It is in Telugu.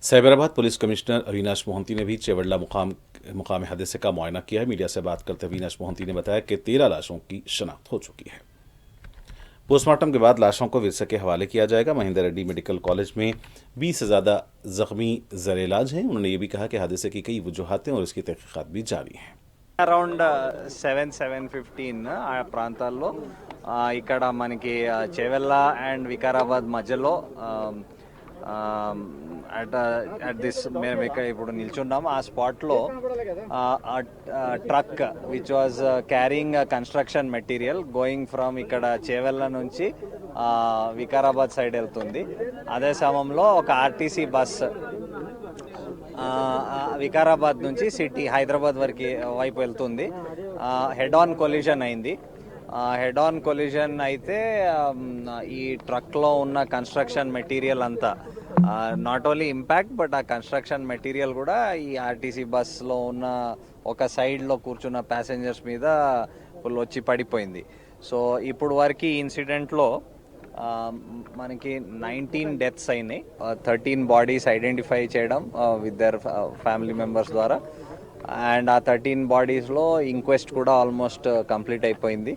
साइबराबाद पुलिस कमिश्नर अविनाश मोहंती ने भी चेवड़ला मुकाम हादसे का मुआयना किया है। मीडिया से बात करते हुए अविनाश मोहंती ने बताया कि 13 लाशों की शनाख्त हो चुकी है। पोस्टमार्टम के बाद लाशों को विरसा के हवाले किया जाएगा। महेंद्र रेड्डी मेडिकल कॉलेज में 20 से ज़्यादा जख्मी ज़र इलाज हैं। उन्होंने ये भी कहा कि हादसे की कई वजूहातें और इसकी तहकीकात भी जारी हैं। అరౌండ్ 7:15 ఆ ప్రాంతాల్లో ఇక్కడ మనకి చేవెళ్ళ అండ్ వికారాబాద్ మధ్యలో అట్ దిస్ మేము ఇక్కడ ఇప్పుడు నిల్చున్నాము ఆ స్పాట్లో truck which was carrying construction material going from ఇక్కడ చేవెళ్ళ నుంచి వికారాబాద్ సైడ్ వెళ్తుంది. అదే సమయంలో ఒక ఆర్టీసీ బస్ వికారాబాద్ నుంచి సిటీ హైదరాబాద్ వైపు వెళ్తుంది. హెడ్ ఆన్ కొలిజన్ అయింది. హెడ్ ఆన్ కొలిజన్ అయితే ఈ ట్రక్లో ఉన్న కన్స్ట్రక్షన్ మెటీరియల్ అంతా నాట్ ఓన్లీ ఇంపాక్ట్ బట్ ఆ కన్స్ట్రక్షన్ మెటీరియల్ కూడా ఈ ఆర్టీసీ బస్లో ఉన్న ఒక సైడ్లో కూర్చున్న ప్యాసింజర్స్ మీద వచ్చి పడిపోయింది. సో ఇప్పుడు వరకు ఈ ఇన్సిడెంట్లో మనకి 19 డెత్స్ అయినాయి. 13 బాడీస్ ఐడెంటిఫై చేయడం విత్ దర్ ఫ్యామిలీ మెంబర్స్ ద్వారా. అండ్ ఆ 13 బాడీస్లో ఇంక్వెస్ట్ కూడా ఆల్మోస్ట్ కంప్లీట్ అయిపోయింది.